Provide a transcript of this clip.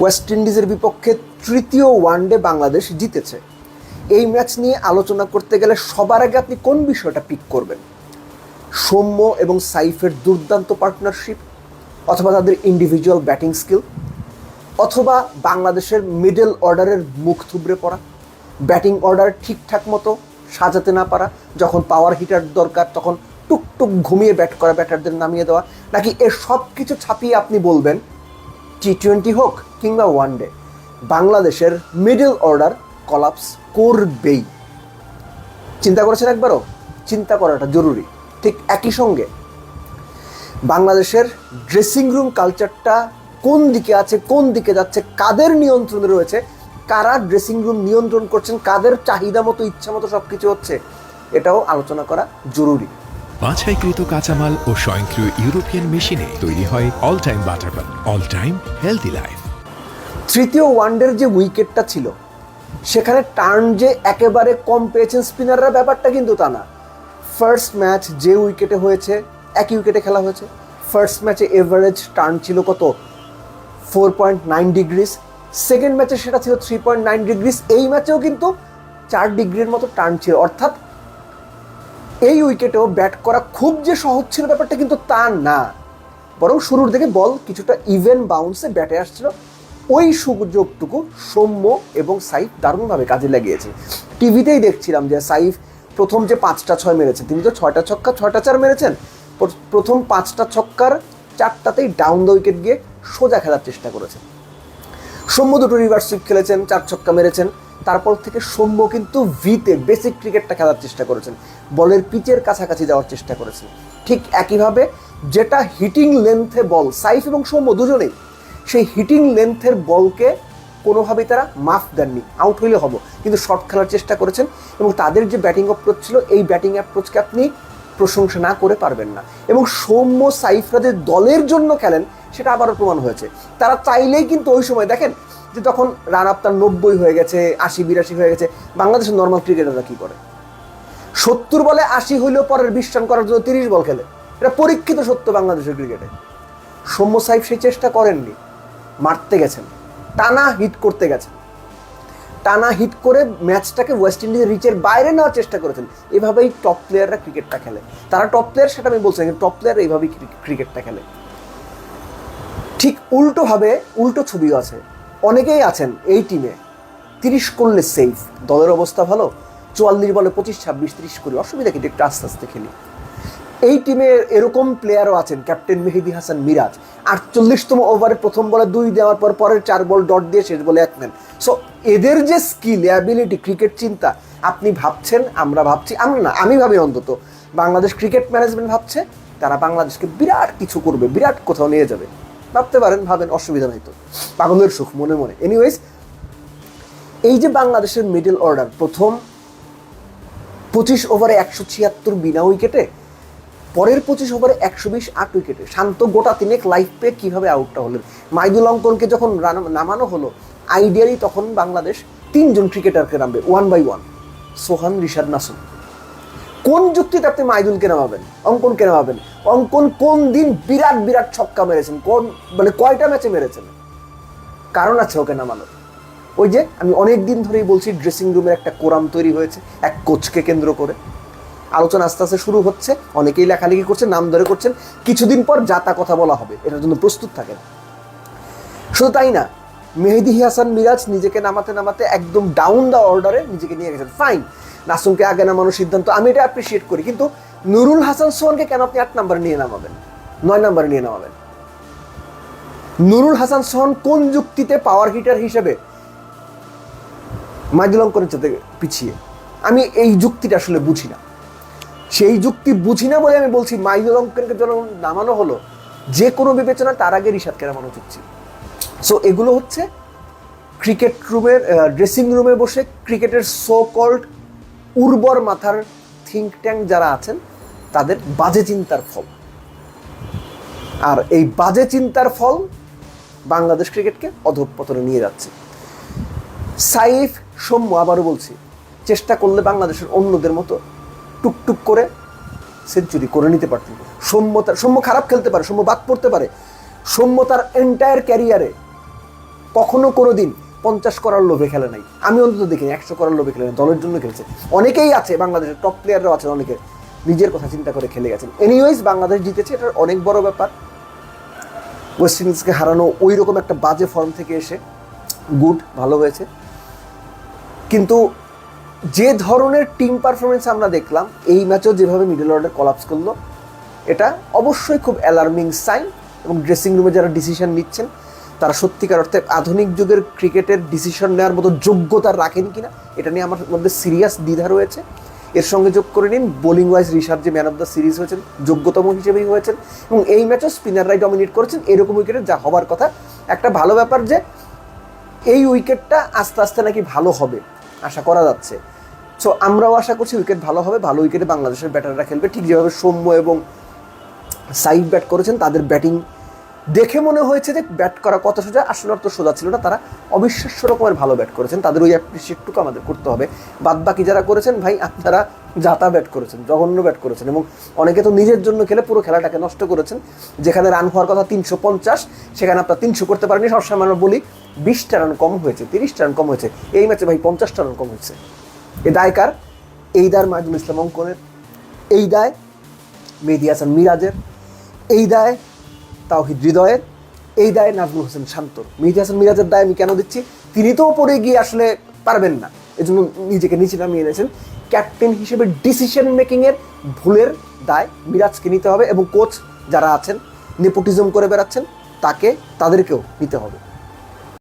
West ইন্ডিজের বিপক্ষে তৃতীয় ওয়ানডে বাংলাদেশ জিতেছে। এই ম্যাচ নিয়ে আলোচনা করতে গেলে সবার আগে আপনি কোন বিষয়টা পিক করবেন? সৌম্য এবং সাইফের দুর্দান্ত পার্টনারশিপ, অথবা তাদের ইন্ডিভিজুয়াল ব্যাটিং স্কিল, অথবা বাংলাদেশের মিডল অর্ডারের মুখ থুবড়ে পড়া, ব্যাটিং অর্ডার ঠিকঠাক মতো সাজাতে না পারা, যখন পাওয়ার হিটার দরকার তখন টুকটুক ঘুমিয়ে ব্যাট করা ব্যাটারদের নামিয়ে দেওয়া, নাকি এর সব কিছু ছাপিয়ে আপনি বলবেন টি-20 হোক কিংবা ওয়ানডে বাংলাদেশের মিডল অর্ডার কলাপস করবেই? চিন্তা করেছেন একবারও? চিন্তা করাটা জরুরি। ঠিক একই সঙ্গে বাংলাদেশের ড্রেসিং রুম কালচারটা কোন দিকে আছে, কোন দিকে যাচ্ছে, কাদের নিয়ন্ত্রণে রয়েছে, কারা ড্রেসিং রুম নিয়ন্ত্রণ করছেন, কাদের চাহিদা মতো ইচ্ছা মতো সব কিছু হচ্ছে, এটাও আলোচনা করা জরুরি। বাছাইকৃত কাঁচামাল ও স্বয়ংক্রিয় ইউরোপিয়ান মেশিনে তৈরি হয় all time butter bun, all time healthy life. তৃতীয় ওয়ানডের যে উইকেটটা ছিল সেখানে টার্ন যে একেবারে কম পেয়েছেন স্পিনাররা, ব্যাপারটা কিন্তু তা না। ফার্স্ট ম্যাচ যে উইকেটে হয়েছে, একই উইকেটে খেলা হয়েছে, ফার্স্ট ম্যাচে এভারেজ টার্ন ছিল কত? 4.9 ডিগ্রিজ। সেকেন্ড ম্যাচে সেটা ছিল 3.9 ডিগ্রিজ। এই ম্যাচেও কিন্তু 4 ডিগ্রির মতো টার্ন ছিল। অর্থাৎ এই উইকেটেও ব্যাট করা খুব যে সহজ ছিল ব্যাপারটা কিন্তু তা না, বরং শুরুর দিকে বল কিছুটা ইভেন বাউন্সে ব্যাটে আসছিল। ওই সুযোগটুকু সৌম্য এবং সাইফ দারুণভাবে কাজে লাগিয়েছে। টিভিতেই দেখছিলাম যে সাইফ প্রথম যে 5টা 6 মেরেছেন, তিনি তো 6টা ছক্কা 6টা 4 মেরেছেন। প্রথম 5টা ছক্কার 4টাতেই ডাউন দ্য উইকেট গিয়ে সোজা খেলার চেষ্টা করেছেন। সৌম্য দুটো রিভার্স সুইপ খেলেছেন, 4 ছক্কা মেরেছেন। তারপর থেকে সৌম্য কিন্তু ভিতে বেসিক ক্রিকেটটা খেলার চেষ্টা করেছেন, বলের পিচের কাছাকাছি যাওয়ার চেষ্টা করেছেন। ঠিক একইভাবে যেটা হিটিং লেন্থে বল, সাইফ এবং সৌম্য দুজনেই সেই হিটিং লেন্থের বলকে কোনোভাবেই তারা মাফ দেননি। আউট হইলে হবো, কিন্তু শর্ট খেলার চেষ্টা করেছেন। এবং তাদের যে ব্যাটিং অ্যাপ্রোচ ছিল, এই ব্যাটিং অ্যাপ্রোচকে আপনি প্রশংসা না করে পারবেন না। এবং সৌম্য সাইফরা যে দলের জন্য খেলেন সেটা আবারও প্রমাণ হয়েছে। তারা চাইলেই কিন্তু ওই সময় দেখেন যে তখন রান আপ তার 90 হয়ে গেছে, 80-82 হয়ে গেছে, বাংলাদেশের নর্মাল ক্রিকেটাররা কী করে? 70 বলে 80 হইলেও পরের 20 রান করার জন্য 30 বল খেলে। এটা পরীক্ষিত সত্য বাংলাদেশের ক্রিকেটে। সৌম্য সাইফ সেই চেষ্টা করেননি, মারতে গেছেন, টানা হিট করতে গেছেন, টানা হিট করে ম্যাচটাকে ওয়েস্ট ইন্ডিজের রিচের বাইরে নেওয়ার চেষ্টা করেছেন। এভাবেই টপ প্লেয়াররা ক্রিকেটটা খেলে। তারা টপ প্লেয়ার সেটা আমি বলছি না, কিন্তু টপ প্লেয়ার এইভাবেই ক্রিকেটটা খেলে। ঠিক উল্টোভাবে উল্টো ছবিও আছে। অনেকেই আছেন এই টিমে 30 করলে সেফ, দলের অবস্থা ভালো, 44 বলে 25-26-30 করি, অসুবিধা কিন্তু একটু আস্তে আস্তে খেলি। এই টিমে এরকম প্লেয়ারও আছেন, ক্যাপ্টেন মেহেদী হাসান মিরাজ 48তম ওভারে প্রথম বলে 2 দেওয়ার পর পরের 4 বল ডট দিয়ে শেষ বলে 1 নেন। সো এদের যে স্কিল, অ্যাবিলিটি, ক্রিকেট চিন্তা, আপনি ভাবছেন, আমরা ভাবছি, আমরা না, আমি ভাবি অন্তত বাংলাদেশ ক্রিকেট ম্যানেজমেন্ট ভাবছে তারা বাংলাদেশকে বিরাট কিছু করবে, বিরাট কোথাও নিয়ে যাবে। ভাবতে পারেন, ভাবেন, অসুবিধা নাই তো, পাগলের সুখ মনে মনে। এনিওয়েজ, এই যে বাংলাদেশের মিডল অর্ডার প্রথম 25 ওভারে 176 বিনা উইকেটে, পরের 25 ওভারে 120 8 উইকেটে, শান্ত গোটা 3 লাইফ পেয়ে কীভাবে আউটটা হলেন? মাইদুল অঙ্কনকে যখন নামানো হলো, আইডিয়ালি তখন বাংলাদেশ 3 জন ক্রিকেটারকে নামবে 1 বাই 1, সোহান, রিশাদ, নাসুম। কোন যুক্তিতে আপনি মাইদুলকে নামাবেন, অঙ্কনকে নামাবেন? অঙ্কন কোন দিন বিরাট বিরাট ছক্কা মেরেছেন, কয়টা ম্যাচে মেরেছেন? কারণ আছে ওকে নামানোর। ওই যে আমি অনেক দিন ধরেই বলছি, ড্রেসিং রুমের একটা কোরাম তৈরি হয়েছে এক কোচকে কেন্দ্র করে। আলোচনা আস্তে আস্তে শুরু হচ্ছে, অনেকেই লেখালেখি করছেন, নাম ধরে করছেন। কিছুদিন পর যাতা কথা বলা হবে, এটার জন্য প্রস্তুত থাকেন। শুধু তাই না, মেহেদী হাসান মিরাজ নিজেকে নামাতে নামাতে একদম ডাউন দ্য অর্ডারে নিজেকে নিয়ে গেছেন। ফাইন, নাসুমকে আগে নামানোর সিদ্ধান্ত আমি এটা অ্যাপ্রিসিয়েট করি, কিন্তু নুরুল হাসান সোহানকে কেন আপনি 8 নম্বরে নিয়ে নামাবেন, 9 নম্বরে নিয়ে নামাবেন? নুরুল হাসান সোহান কোন যুক্তিতে পাওয়ার হিটার হিসেবে মাইদুল অঙ্কনের সাথে পিছিয়ে? আমি এই যুক্তিটা আসলে বুঝি না। সেই যুক্তি বুঝি না বলে আমি বলছি মাইদুল অঙ্কনকে যখন নামানো হলো, যে কোনো বিবেচনা তার আগে রিশাদকে নামানো উচিত ছিল। সো এগুলো হচ্ছে ক্রিকেট রুমের, ড্রেসিং রুমে বসে ক্রিকেটের সো কল্ড উর্বর মাথার থিঙ্ক ট্যাঙ্ক যারা আছেন তাদের বাজে চিন্তার ফল। আর এই বাজে চিন্তার ফল বাংলাদেশ ক্রিকেটকে অধঃপতনে নিয়ে যাচ্ছে। সাইফ, সৌম্য, আবারও বলছি, চেষ্টা করলে বাংলাদেশের অন্যদের মতো টুকটুক করে সেঞ্চুরি করে নিতে পারতেন। সৌম্য খারাপ খেলতে পারে, সৌম্য বাদ পড়তে পারে। সৌম্য তার এন্টায়ার ক্যারিয়ারে কখনো কোনো দিন 50 করার লোভে খেলে নাই, আমি অন্তত দেখিনি 100 করার লোভে খেলে নাই, দলের জন্য খেলছে। অনেকেই আছে বাংলাদেশের টপ প্লেয়াররাও আছেন অনেকে নিজের কথা চিন্তা করে খেলে গেছেন। এনিওয়েজ বাংলাদেশ জিতেছে, এটার অনেক বড় ব্যাপার। ওয়েস্ট ইন্ডিজকে হারানো ওই রকম একটা বাজে ফর্ম থেকে এসে গুড, ভালো হয়েছে। কিন্তু যে ধরনের টিম পারফরমেন্স আমরা দেখলাম এই ম্যাচেও যেভাবে মিডল অর্ডার কলাপস করলো, এটা অবশ্যই খুব অ্যালার্মিং সাইন। এবং ড্রেসিং রুমে যারা ডিসিশন নিচ্ছেন তারা সত্যিকার অর্থে আধুনিক যুগের ক্রিকেটের ডিসিশন নেওয়ার মতো যোগ্যতা রাখেন কিনা এটা নিয়ে আমার মধ্যে সিরিয়াস দ্বিধা রয়েছে। এর সঙ্গে যোগ করে নিন বোলিং ওয়াইজ ঋষাদ যে ম্যান অফ দ্য সিরিজ হয়েছেন, যোগ্যতম হিসেবেই হয়েছেন, এবং এই ম্যাচও স্পিনাররাই ডমিনেট করেছেন এরকম উইকেটে যা হবার কথা। একটা ভালো ব্যাপার যে এই উইকেটটা আস্তে আস্তে নাকি ভালো হবে আশা করা যাচ্ছে। সো আমরাও আশা করছি উইকেট ভালো হবে, ভালো উইকেটে বাংলাদেশের ব্যাটাররা খেলবে। ঠিক যেভাবে সৌম্য এবং সাইড ব্যাট করেছেন, তাদের ব্যাটিং দেখে মনে হয়েছে যে ব্যাট করা কত সোজা, আসলে অত সোজা ছিল না। তারা অবিশ্বাস্য রকমের ভালো ব্যাট করেছেন, তাদের ওই অ্যাপ্রিসিয়েটটুকু আমাদের করতে হবে। বাদ বাকি যারা করেছেন ভাই আপনারা জাতা ব্যাট করেছেন, জঘন্য ব্যাট করেছেন, এবং অনেকে তো নিজের জন্য খেলে পুরো খেলাটাকে নষ্ট করেছেন। যেখানে রান হওয়ার কথা 350 সেখানে আপনারা 300 করতে পারেনি। সবসময় আমরা বলি 20টা রান কম হয়েছে, 30টা রান কম হয়েছে, এই ম্যাচে ভাই 50টা রান কম হয়েছে। এ দায় কার? এই দায় মাহিদুল ইসলাম অঙ্কনের, এই দায় মেহেদী হাসান মিরাজের, এই দায় তাওহিদ হৃদয়ের, এই দায় নাজমুল হোসেন শান্তর। মেহেদী হাসান মিরাজের দায় আমি কেন দিচ্ছি? তিনি তো ওপরে গিয়ে আসলে পারবেন না, এজন্য নিজেকে নিচে নামিয়ে এনেছেন। ক্যাপ্টেন হিসেবে ডিসিশন মেকিংয়ের ভুলের দায় মিরাজকে নিতে হবে, এবং কোচ যারা আছেন নেপোটিজম করে বেড়াচ্ছেন তাদেরকেও নিতে হবে।